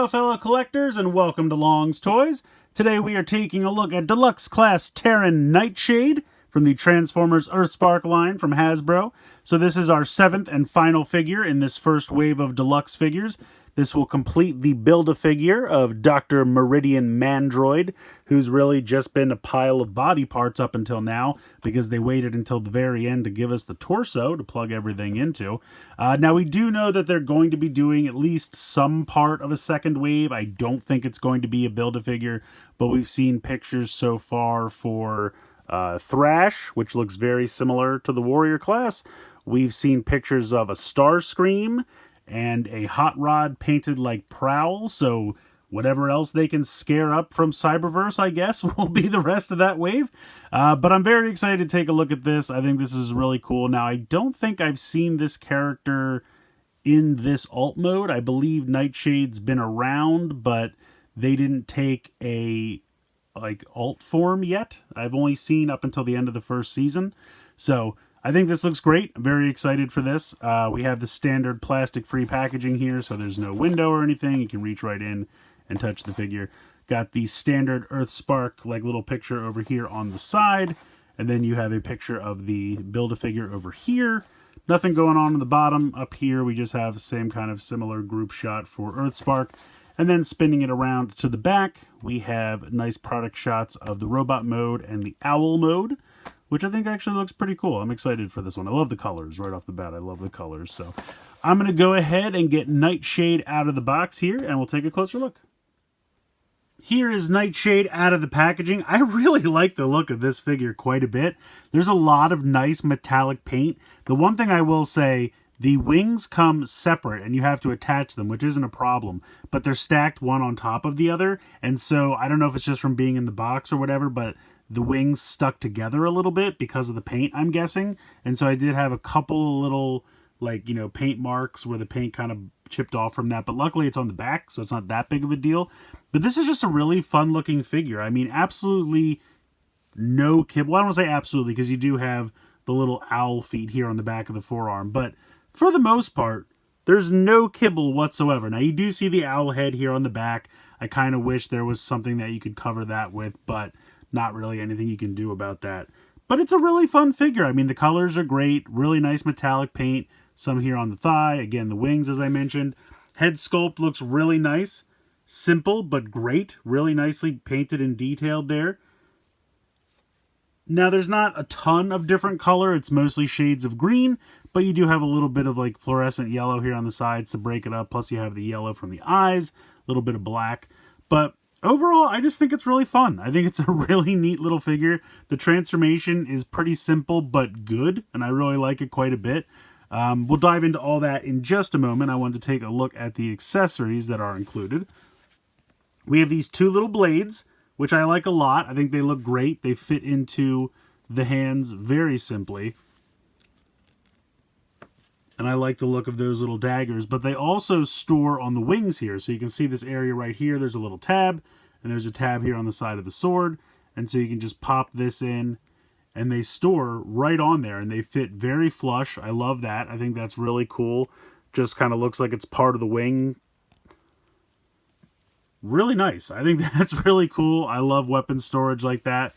Hello fellow collectors and welcome to Long's Toys. Today we are taking a look at Deluxe Class Terran Nightshade from the Transformers Earthspark line from Hasbro. So this is our 7th and final figure in this first wave of Deluxe figures. This will complete the Build-A-Figure of Dr. Meridian Mandroid, who's really just been a pile of body parts up until now because they waited until the very end to give us the torso to plug everything into. Now, we do know that they're going to be doing at least some part of a second wave. I don't think it's going to be a Build-A-Figure, but we've seen pictures so far for Thrash, which looks very similar to the Warrior class. We've seen pictures of a Starscream and a Hot Rod painted like Prowl, so whatever else they can scare up from Cyberverse, I guess, will be the rest of that wave. But I'm very excited to take a look at this. I think this is really cool. Now, I don't think I've seen this character in this alt mode. I believe Nightshade's been around, but they didn't take a alt form yet. I've only seen up until the end of the first season. So I think this looks great. I'm very excited for this. We have the standard plastic-free packaging here, so there's no window or anything. You can reach right in and touch the figure. Got the standard Earthspark little picture over here on the side, and then you have a picture of the Build-A-Figure over here. Nothing going on the bottom. Up here, we just have the same kind of similar group shot for Earthspark. And then spinning it around to the back, we have nice product shots of the robot mode and the owl mode, which I think actually looks pretty cool. I'm excited for this one. I love the colors right off the bat. I love the colors. So I'm going to go ahead and get Nightshade out of the box here, and we'll take a closer look. Here is Nightshade out of the packaging. I really like the look of this figure quite a bit. There's a lot of nice metallic paint. The one thing I will say, the wings come separate and you have to attach them, which isn't a problem, but they're stacked one on top of the other. And so I don't know if it's just from being in the box or whatever, but the wings stuck together a little bit because of the paint, I'm guessing. And so I did have a couple of little, paint marks where the paint kind of chipped off from that. But luckily it's on the back, so it's not that big of a deal. But this is just a really fun looking figure. I mean, absolutely no kibble. Well, I don't want to say absolutely because you do have the little owl feet here on the back of the forearm. But for the most part, there's no kibble whatsoever. Now, you do see the owl head here on the back. I kind of wish there was something that you could cover that with, but not really anything you can do about that. But it's a really fun figure. I mean, the colors are great. Really nice metallic paint. Some here on the thigh. Again, the wings, as I mentioned. Head sculpt looks really nice. Simple, but great. Really nicely painted and detailed there. Now, there's not a ton of different color. It's mostly shades of green, but you do have a little bit of fluorescent yellow here on the sides to break it up. Plus, you have the yellow from the eyes, a little bit of black. But overall, I just think it's really fun. I think it's a really neat little figure. The transformation is pretty simple, but good, and I really like it quite a bit. We'll dive into all that in just a moment. I wanted to take a look at the accessories that are included. We have these two little blades, which I like a lot. I think they look great. They fit into the hands very simply. And I like the look of those little daggers, but they also store on the wings here. So you can see this area right here. There's a little tab, and there's a tab here on the side of the sword. And so you can just pop this in, and they store right on there, and they fit very flush. I love that. I think that's really cool. Just kind of looks like it's part of the wing. Really nice. I think that's really cool. I love weapon storage like that.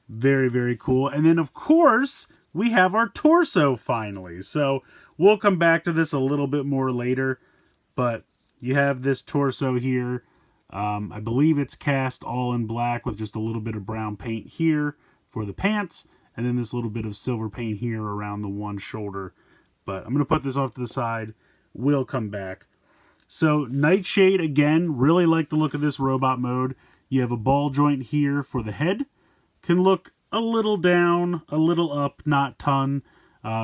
Very, very cool. And then, of course, we have our torso finally. So we'll come back to this a little bit more later. But you have this torso here. I believe it's cast all in black with just a little bit of brown paint here for the pants. And then this little bit of silver paint here around the one shoulder. But I'm going to put this off to the side. We'll come back. So Nightshade, again, really like the look of this robot mode. You have a ball joint here for the head. Can look a little down, a little up, not ton.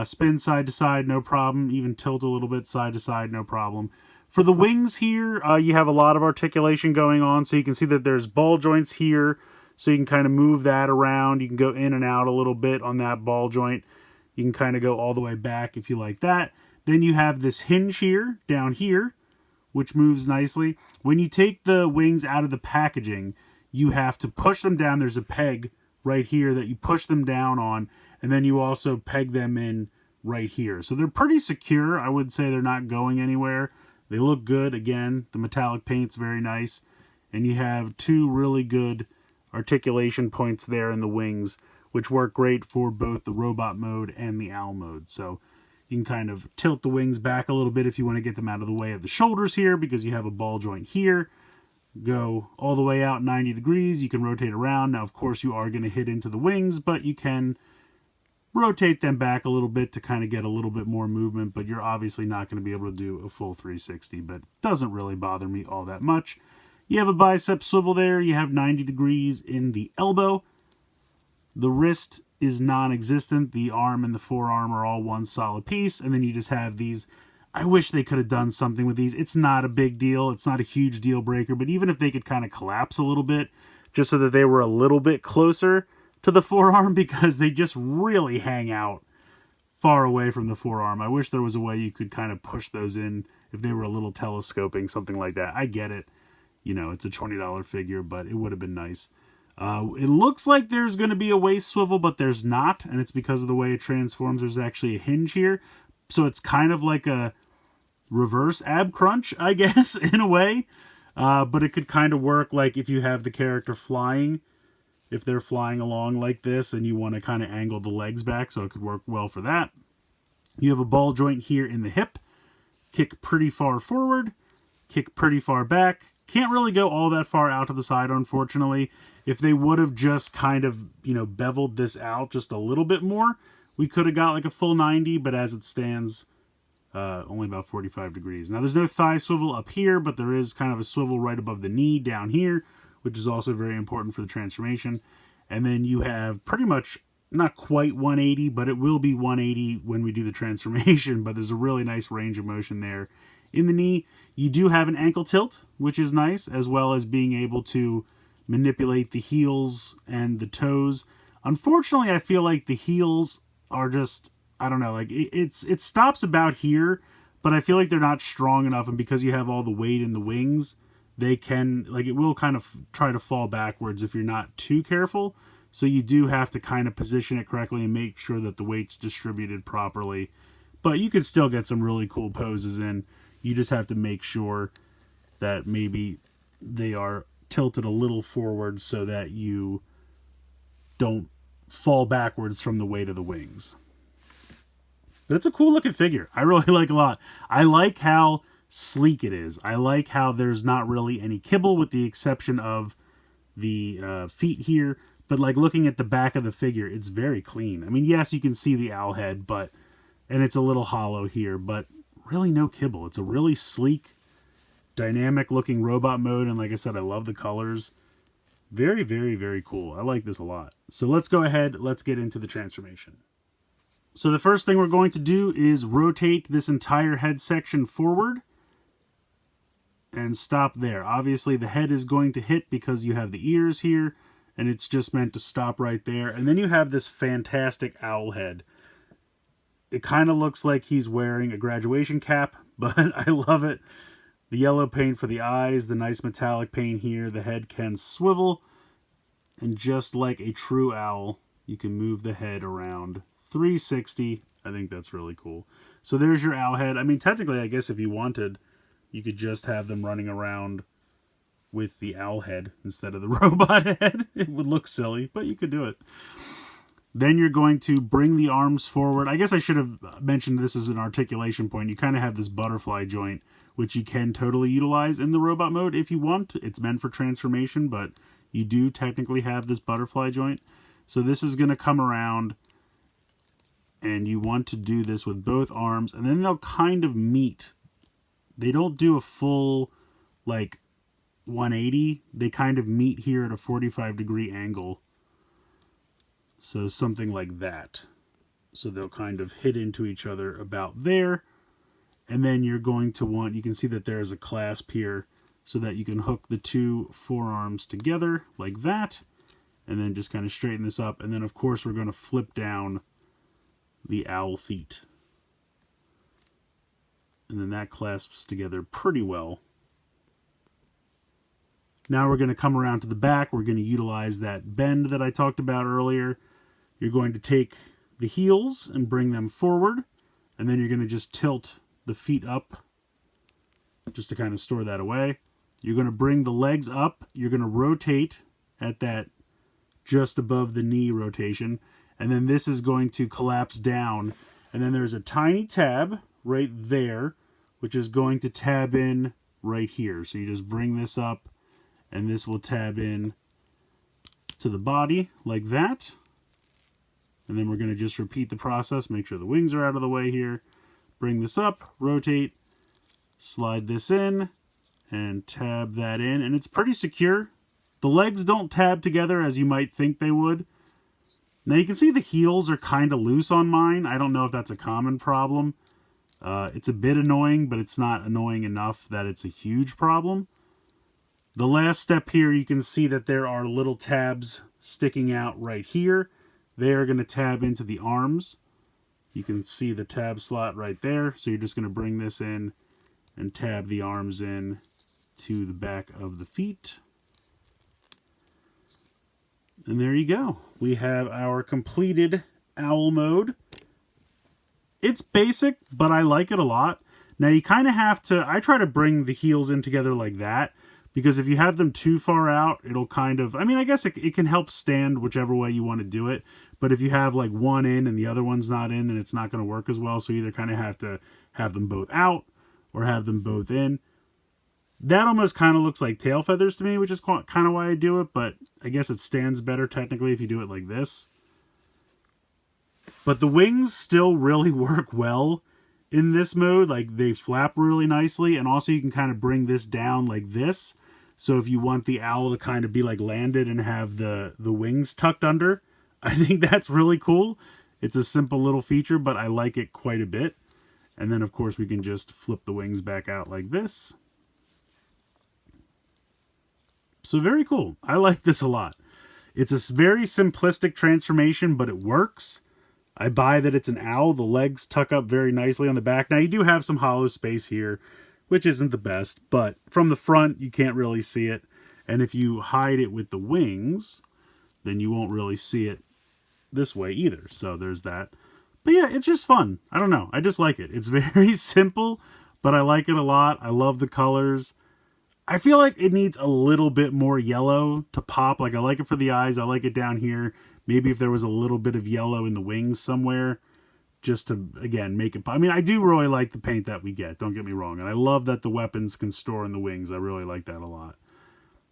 Spin side to side, no problem. Even tilt a little bit side to side, no problem. For the wings here, you have a lot of articulation going on. So you can see that there's ball joints here. So you can kind of move that around. You can go in and out a little bit on that ball joint. You can kind of go all the way back if you like that. Then you have this hinge here, down here, which moves nicely. When you take the wings out of the packaging, you have to push them down. There's a peg right here that you push them down on, and then you also peg them in right here. So they're pretty secure. I would say they're not going anywhere. They look good. Again, the metallic paint's very nice. And you have two really good articulation points there in the wings, which work great for both the robot mode and the owl mode. So you can kind of tilt the wings back a little bit if you want to get them out of the way of the shoulders here, because you have a ball joint here. Go all the way out 90 degrees. You can rotate around. Now, of course, you are going to hit into the wings, but you can rotate them back a little bit to kind of get a little bit more movement, but you're obviously not going to be able to do a full 360, but it doesn't really bother me all that much. You have a bicep swivel there. You have 90 degrees in the elbow. The wrist is non-existent. The arm and the forearm are all one solid piece, and then you just have these. I wish they could have done something with these. It's not a big deal. It's not a huge deal breaker, but even if they could kind of collapse a little bit, just so that they were a little bit closer to the forearm, because they just really hang out far away from the forearm. I wish there was a way you could kind of push those in if they were a little telescoping, something like that. I get it. You know, it's a $20 figure, but it would have been nice. It looks like there's going to be a waist swivel, but there's not, and it's because of the way it transforms. There's actually a hinge here, so it's kind of like a reverse ab crunch, I guess, in a way. But it could kind of work like if you have the character flying, if they're flying along like this and you want to kind of angle the legs back, so it could work well for that. You have a ball joint here in the hip. Kick pretty far forward, kick pretty far back. Can't really go all that far out to the side, unfortunately. If they would have just kind of, you know, beveled this out just a little bit more, we could have got like a full 90, but as it stands, only about 45 degrees. Now, there's no thigh swivel up here, but there is kind of a swivel right above the knee down here, which is also very important for the transformation. And then you have pretty much, not quite 180, but it will be 180 when we do the transformation, but there's a really nice range of motion there. In the knee, you do have an ankle tilt, which is nice, as well as being able to manipulate the heels and the toes. Unfortunately, I feel like the heels are just, I don't know, like it stops about here, but I feel like they're not strong enough, and because you have all the weight in the wings, they can, like, it will kind of try to fall backwards if you're not too careful. So you do have to kind of position it correctly and make sure that the weight's distributed properly. But you can still get some really cool poses in. You just have to make sure that maybe they are tilted a little forward so that you don't fall backwards from the weight of the wings. But it's a cool looking figure. I really like it a lot. I like how sleek it is. I like how there's not really any kibble with the exception of the feet here. But like looking at the back of the figure, it's very clean. I mean, yes, you can see the owl head, and it's a little hollow here, but really no kibble. It's a really sleek, dynamic looking robot mode, and like I said, I love the colors. Very, very, very cool. I like this a lot. So let's go ahead, let's get into the transformation. So the first thing we're going to do is rotate this entire head section forward and stop there. Obviously the head is going to hit because you have the ears here, and it's just meant to stop right there. And then you have this fantastic owl head. It kind of looks like he's wearing a graduation cap, but I love it. The yellow paint for the eyes, the nice metallic paint here. The head can swivel, and just like a true owl, you can move the head around 360. I think that's really cool. So there's your owl head. I mean, technically, I guess if you wanted, you could just have them running around with the owl head instead of the robot head. It would look silly, but you could do it. Then you're going to bring the arms forward. I guess I should have mentioned this as an articulation point. You kind of have this butterfly joint, which you can totally utilize in the robot mode if you want. It's meant for transformation, but you do technically have this butterfly joint. So this is going to come around, and you want to do this with both arms, and then they'll kind of meet. They don't do a full, like, 180. They kind of meet here at a 45-degree angle. So something like that. So they'll kind of hit into each other about there. And then you're going to want, you can see that there's a clasp here so that you can hook the two forearms together like that. And then just kind of straighten this up. And then of course we're going to flip down the owl feet. And then that clasps together pretty well. Now we're going to come around to the back. We're going to utilize that bend that I talked about earlier. You're going to take the heels and bring them forward, and then you're going to just tilt the feet up just to kind of store that away. You're going to bring the legs up. You're going to rotate at that just above the knee rotation. And then this is going to collapse down. And then there's a tiny tab right there, which is going to tab in right here. So you just bring this up, and this will tab in to the body like that. And then we're going to just repeat the process. Make sure the wings are out of the way here. Bring this up, rotate, slide this in, and tab that in. And it's pretty secure. The legs don't tab together as you might think they would. Now you can see the heels are kind of loose on mine. I don't know if that's a common problem. It's a bit annoying, but it's not annoying enough that it's a huge problem. The last step here, you can see that there are little tabs sticking out right here. They are going to tab into the arms. You can see the tab slot right there. So you're just going to bring this in and tab the arms in to the back of the feet. And there you go. We have our completed owl mode. It's basic, but I like it a lot. Now you kind of have to, I try to bring the heels in together like that, because if you have them too far out, it'll kind of, I mean, I guess it can help stand whichever way you want to do it. But if you have like one in and the other one's not in, then it's not going to work as well. So you either kind of have to have them both out or have them both in. That almost kind of looks like tail feathers to me, which is kind of why I do it. But I guess it stands better technically if you do it like this. But the wings still really work well in this mode. Like, they flap really nicely. And also you can kind of bring this down like this. So if you want the owl to kind of be like landed and have the wings tucked under, I think that's really cool. It's a simple little feature, but I like it quite a bit. And then of course we can just flip the wings back out like this. So very cool. I like this a lot. It's a very simplistic transformation, but it works. I buy that it's an owl. The legs tuck up very nicely on the back. Now you do have some hollow space here, which isn't the best, but from the front, you can't really see it. And if you hide it with the wings, then you won't really see it this way either. So there's that. But yeah, it's just fun. I don't know. I just like it. It's very simple, but I like it a lot. I love the colors. I feel like it needs a little bit more yellow to pop. Like, I like it for the eyes. I like it down here. Maybe if there was a little bit of yellow in the wings somewhere, just to, again, make it pop. I mean, I do really like the paint that we get. Don't get me wrong. And I love that the weapons can store in the wings. I really like that a lot.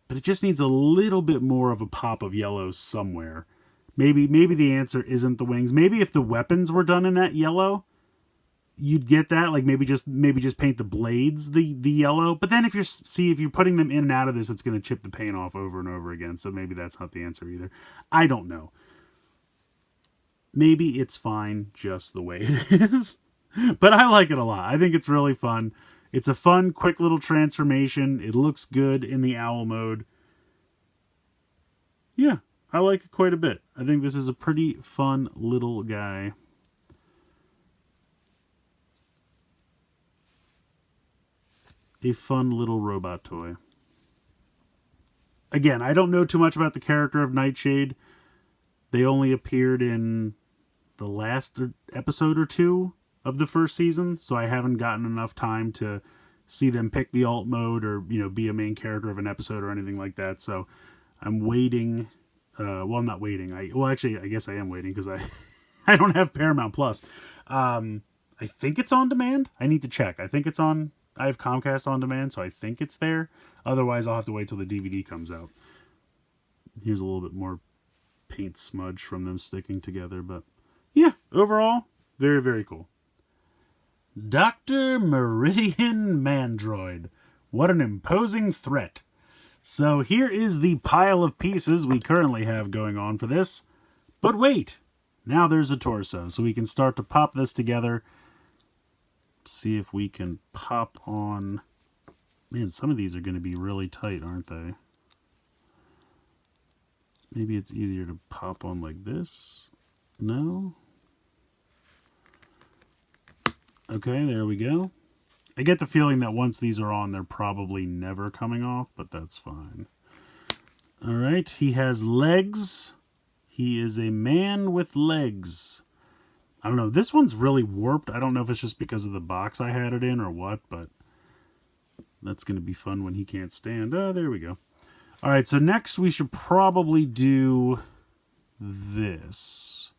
But it just needs a little bit more of a pop of yellow somewhere. Maybe the answer isn't the wings. Maybe if the weapons were done in that yellow, you'd get that. Like, maybe just paint the blades the yellow. But then if you're putting them in and out of this, it's going to chip the paint off over and over again. So maybe that's not the answer either. I don't know. Maybe it's fine just the way it is. But I like it a lot. I think it's really fun. It's a fun, quick little transformation. It looks good in the owl mode. Yeah, I like it quite a bit. I think this is a pretty fun little guy. A fun little robot toy. Again, I don't know too much about the character of Nightshade. They only appeared in the last episode or two of the first season, so I haven't gotten enough time to see them pick the alt mode or, you know, be a main character of an episode or anything like that. So I'm waiting. Well, I'm not waiting. Actually, I guess I am waiting because I don't have Paramount Plus. I think it's on demand. I need to check. I think it's on. I have Comcast on demand, so I think it's there. Otherwise, I'll have to wait till the DVD comes out. Here's a little bit more paint smudge from them sticking together, but yeah, overall, very, very cool. Dr. Meridian Mandroid. What an imposing threat. So here is the pile of pieces we currently have going on for this. But wait, now there's a torso, so we can start to pop this together. See if we can pop on. Man, some of these are going to be really tight, aren't they? Maybe it's easier to pop on like this. No? Okay, there we go. I get the feeling that once these are on, they're probably never coming off, but that's fine. All right, he has legs. He is a man with legs. I don't know. This one's really warped. I don't know if it's just because of the box I had it in or what, but That's going to be fun when he can't stand. Oh, there we go. All right, so next we should probably do this.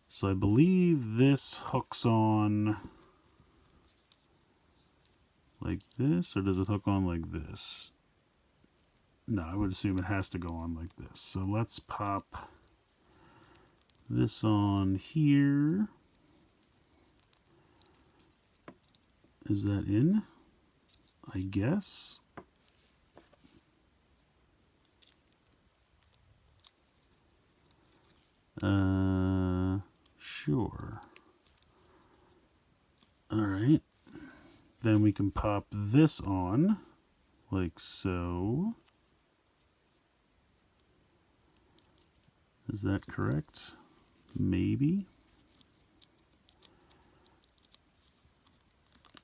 So I believe this hooks on like this, or does it hook on like this? No, I would assume it has to go on like this. So let's pop this on here. Is that in? I guess. Sure. All right. Then we can pop this on like so. Is that correct? Maybe.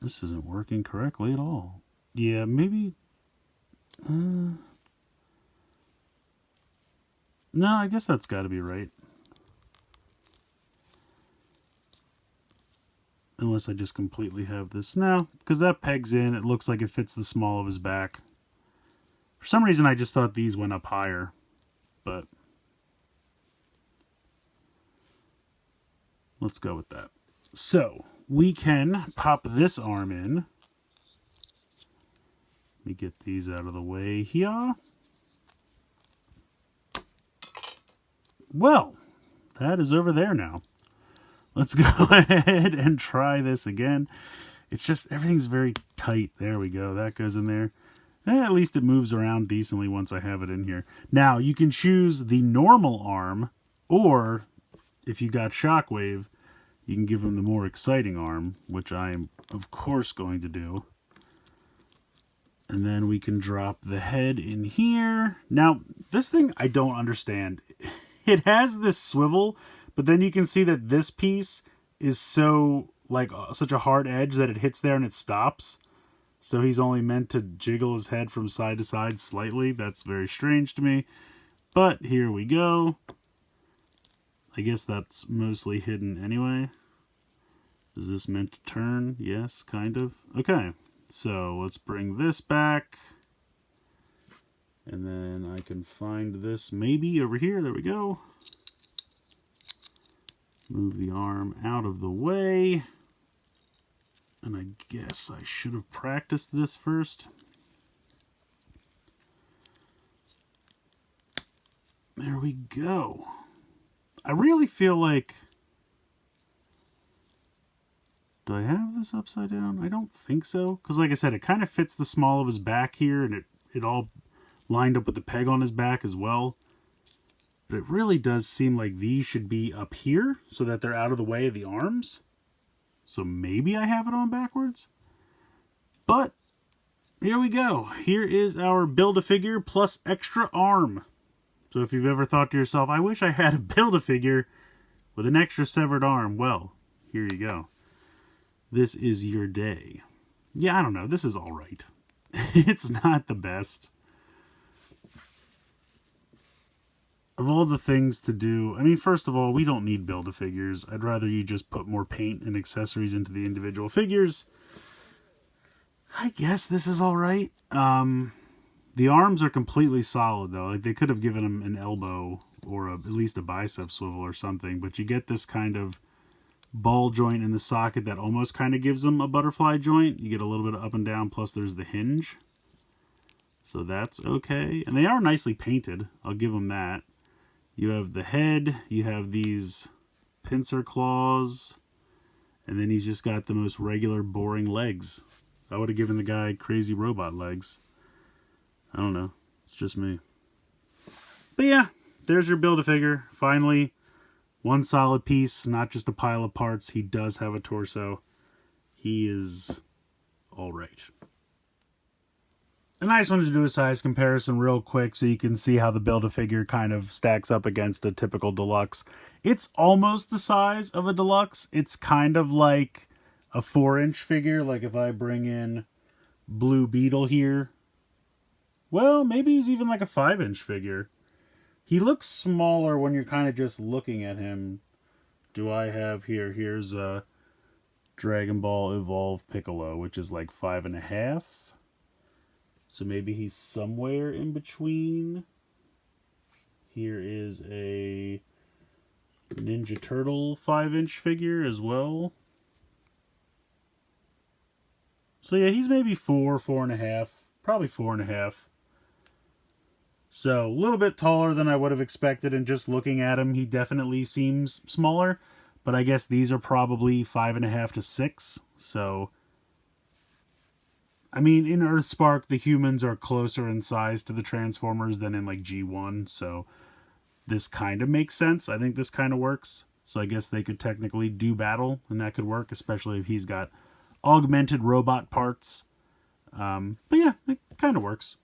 This isn't working correctly at all. Yeah, maybe. No, I guess that's got to be right. Unless I just completely have this. No, because that pegs in. It looks like it fits the small of his back. For some reason, I just thought these went up higher. But let's go with that. So we can pop this arm in. Let me get these out of the way here. Well, that is over there now. Let's go ahead and try this again. It's just, everything's very tight. There we go. That goes in there. At least it moves around decently once I have it in here. Now, you can choose the normal arm, or if you got Shockwave, you can give him the more exciting arm, which I am, of course, going to do. And then we can drop the head in here. Now, this thing I don't understand. It has this swivel, but then you can see that this piece is so, like, such a hard edge that it hits there and it stops. So he's only meant to jiggle his head from side to side slightly. That's very strange to me. But here we go. I guess that's mostly hidden anyway. Is this meant to turn? Yes, kind of. Okay, so let's bring this back. And then I can find this maybe over here. There we go. Move the arm out of the way. And I guess I should have practiced this first. There we go. I really feel like... Do I have this upside down? I don't think so. Because like I said, it kind of fits the small of his back here. And it all lined up with the peg on his back as well. But it really does seem like these should be up here so that they're out of the way of the arms. So maybe I have it on backwards. But here we go. Here is our Build-A-Figure plus extra arm. So if you've ever thought to yourself, I wish I had a Build-A-Figure with an extra severed arm. Well, here you go. This is your day. Yeah, I don't know. This is all right. It's not the best. Of all the things to do, I mean, first of all, we don't need Build-A-Figures. I'd rather you just put more paint and accessories into the individual figures. I guess this is all right. The arms are completely solid, though. Like, they could have given him an elbow or at least a bicep swivel or something, but you get this kind of ball joint in the socket that almost kind of gives him a butterfly joint. You get a little bit of up and down, plus there's the hinge. So that's okay. And they are nicely painted. I'll give them that. You have the head, you have these pincer claws, and then he's just got the most regular, boring legs. I would have given the guy crazy robot legs. I don't know. It's just me. But yeah, there's your Build-A-Figure. Finally, one solid piece, not just a pile of parts. He does have a torso. He is all right. And I just wanted to do a size comparison real quick so you can see how the Build-A-Figure kind of stacks up against a typical Deluxe. It's almost the size of a Deluxe. It's kind of like a 4-inch figure. Like if I bring in Blue Beetle here. Well, maybe he's even like a 5-inch figure. He looks smaller when you're kind of just looking at him. Do I have here? Here's a Dragon Ball Evolve Piccolo, which is like 5.5. So maybe he's somewhere in between. Here is a Ninja Turtle 5-inch figure as well. So yeah, he's maybe 4.5, probably 4.5. So a little bit taller than I would have expected, and just looking at him, he definitely seems smaller. But I guess these are probably 5.5 to 6. So, I mean, in Earthspark, the humans are closer in size to the Transformers than in like G1. So this kind of makes sense. I think this kind of works. So I guess they could technically do battle, and that could work, especially if he's got augmented robot parts. But yeah, it kind of works.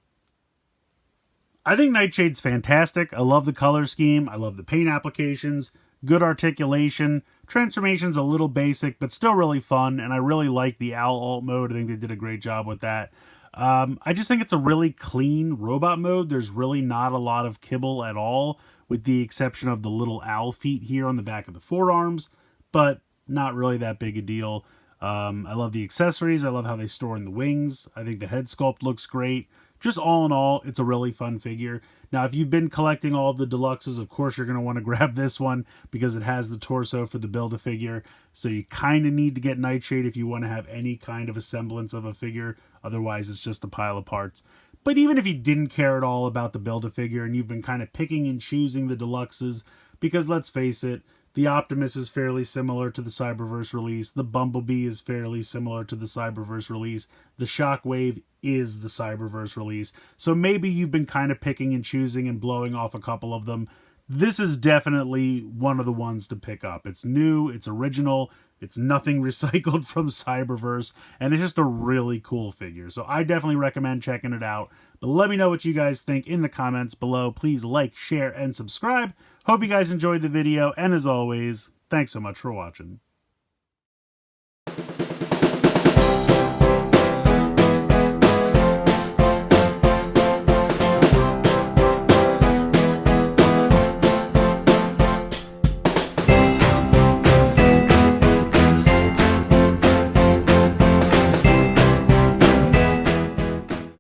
I think Nightshade's fantastic. I love the color scheme. I love the paint applications. Good articulation. Transformation's a little basic, but still really fun. And I really like the Owl alt mode. I think they did a great job with that. I just think it's a really clean robot mode. There's really not a lot of kibble at all, with the exception of the little owl feet here on the back of the forearms. But not really that big a deal. I love the accessories. I love how they store in the wings. I think the head sculpt looks great. Just all in all, it's a really fun figure. Now, if you've been collecting all of the deluxes, of course you're going to want to grab this one because it has the torso for the Build-A-Figure. So you kind of need to get Nightshade if you want to have any kind of a semblance of a figure. Otherwise, it's just a pile of parts. But even if you didn't care at all about the Build-A-Figure and you've been kind of picking and choosing the deluxes, because let's face it, the Optimus is fairly similar to the Cyberverse release. The Bumblebee is fairly similar to the Cyberverse release. The Shockwave is the Cyberverse release. So maybe you've been kind of picking and choosing and blowing off a couple of them. This is definitely one of the ones to pick up. It's new, it's original, it's nothing recycled from Cyberverse, and it's just a really cool figure. So I definitely recommend checking it out. But let me know what you guys think in the comments below. Please like, share, and subscribe. Hope you guys enjoyed the video, and as always, thanks so much for watching.